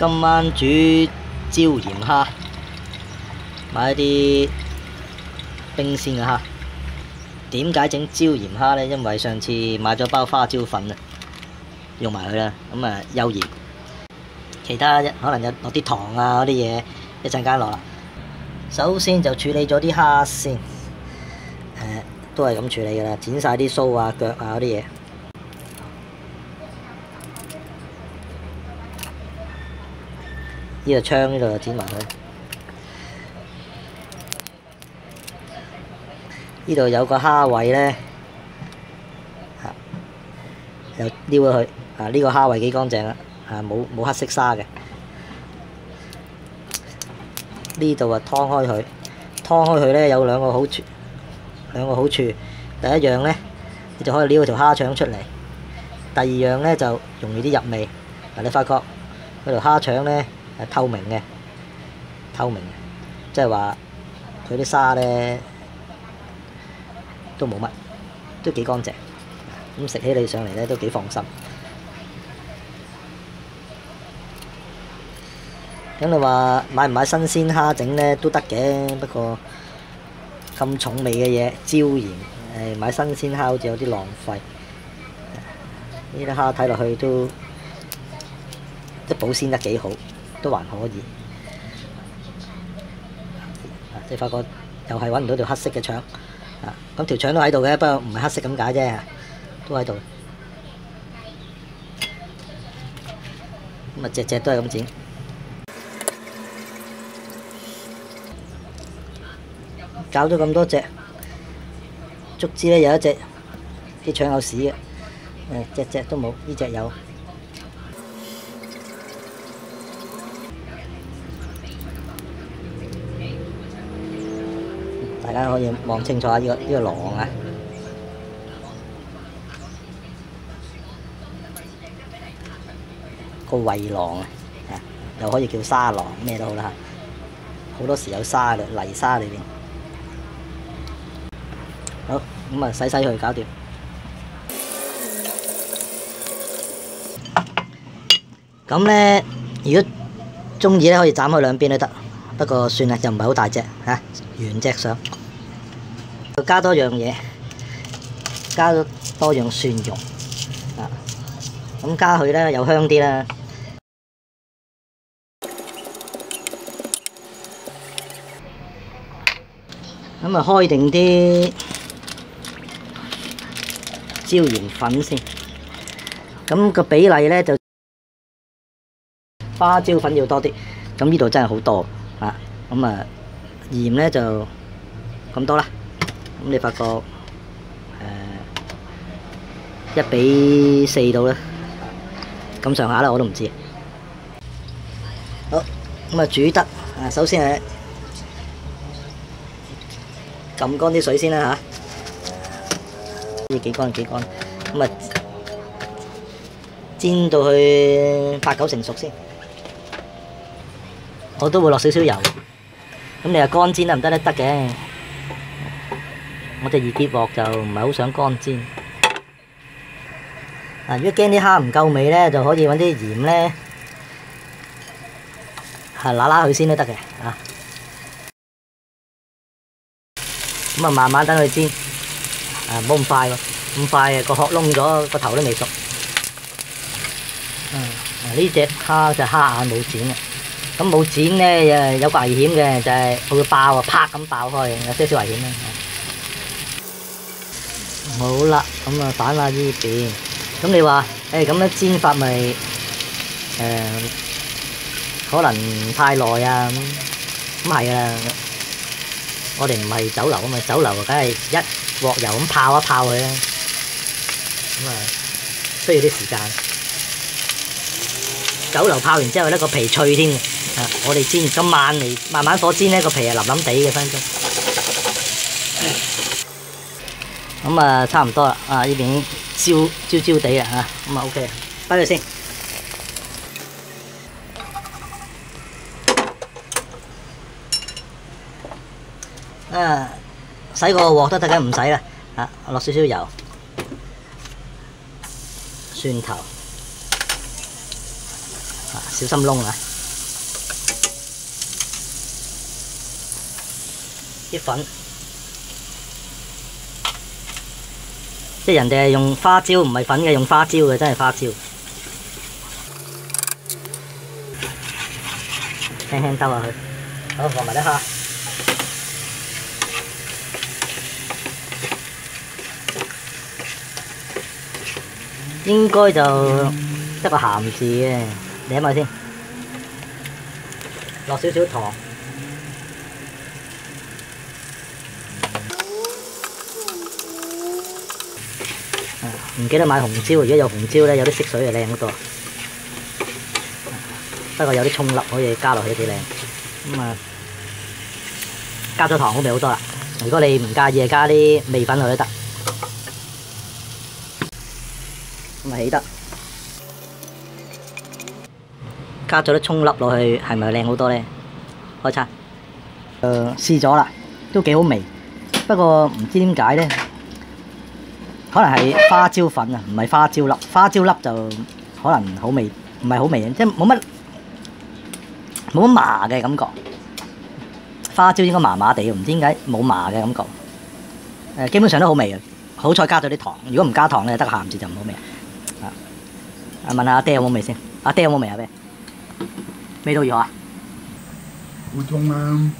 今晚煮椒鹽蝦，買一啲冰鮮嘅蝦。點解整椒鹽蝦呢？因為上次買咗包花椒粉啊，用埋佢啦。咁啊，幼鹽，其他可能有落啲糖啊嗰啲嘢，一陣間落啦。首先就處理咗啲蝦先，都係咁處理噶啦，剪晒啲鬚啊、腳啊嗰啲嘢。呢個槍呢度就剪埋佢。呢度有個蝦位呢，又撩咗佢。呢個蝦位幾乾淨啊，冇黑色沙嘅。呢度啊，劏開佢，劏開佢呢有兩個好處。第一樣呢，你就可以撩條蝦腸出嚟；第二樣呢，就容易啲入味。你發覺嗰條蝦腸呢係透明嘅，即係話佢啲沙呢都冇乜，都幾乾淨。咁食起嚟上嚟呢都幾放心。咁你話買唔買新鮮蝦整呢都得嘅，不過咁重味嘅嘢，椒鹽，買新鮮蝦好似有啲浪費。呢啲蝦睇落去都保鮮得幾好，都還可以。你發覺又係揾唔到條黑色嘅腸，咁條腸都喺度嘅，不過唔係黑色咁解啫，都喺度。咁啊，隻都係咁剪。搞咗咁多隻，足之咧有一隻啲腸有屎嘅，隻都冇，呢隻有。大家可以望清楚下呢個囊啊，個胃囊啊，又可以叫沙囊，咩都好啦。好多時有沙嘅，泥沙裏邊。好，咁啊洗佢搞掂。咁呢，如果中意呢，可以斬開兩邊都得，不過算啦，又唔係好大隻嚇，原隻上。加多樣嘢，加咗多樣蒜蓉啊，咁加佢呢又香啲啦。咁啊開定啲椒鹽粉先，咁個比例呢就花椒粉要多啲，咁呢度真係好多啊！咁啊鹽呢就咁多啦，咁你發覺1:4到啦，咁上下啦，我都唔知。好，咁啊煮得首先係撳乾啲水先啦嚇，幾乾，咁啊煎到去8、9成熟先。我都會落少少油，咁你話乾煎得唔得咧？得嘅，我隻二結鑊就唔係好想乾煎。如果驚啲蝦唔夠味咧，就可以揾啲鹽咧，揦佢先都得嘅啊。咁啊，慢慢等佢煎，唔好咁快喎，咁快啊個殼燶咗，個頭都未熟。呢隻蝦就蝦眼冇剪嘅，咁冇剪咧有個危險嘅，就係佢會爆啊，啪咁爆開，有些少危險啦。好啦，咁啊反下呢邊，咁你話咁樣煎法咪可能太耐啊咁係噶啦。我哋唔係酒樓啊嘛，酒樓梗係一鑊油咁泡一泡佢啦，咁啊需要啲時間。酒樓泡完之後呢個皮脆添嘅，我哋煎咁慢慢火煎呢個皮係腍腍地嘅分鐘。咁啊差唔多啦，呢邊焦地啦嚇，咁啊 OK， 擺佢先。洗個鑊都得嘅，唔使啦。落少少油，蒜頭，小心燶啊！啲粉，即係人哋係用花椒，唔係粉嘅，用花椒嘅，真係花椒。輕輕兜下佢，好放埋啲蝦。應該就得個鹹字嘅，你諗下先。落少少糖。唔記得買紅椒，如果有紅椒咧，有啲色水就靚好多。不過有啲葱粒可以加落去都幾靚。咁啊，加咗糖好味好多啦。如果你唔介意，加啲味粉落去都得。咁啊起得。加咗啲葱粒落去，係咪靚好多咧？開餐。試咗啦，都幾好味。不過唔知點解咧。可能係花椒粉啊，唔係花椒粒。花椒粒就可能好味，唔係好味，即係冇乜麻嘅感覺。花椒應該麻麻地，唔知點解冇麻嘅感覺。基本上都好味嘅，好彩加咗啲糖。如果唔加糖咧，得個鹹字就唔好味啊。問下阿爹有冇味先？阿爹有冇味啊？咩？味道如何啊？普通啦。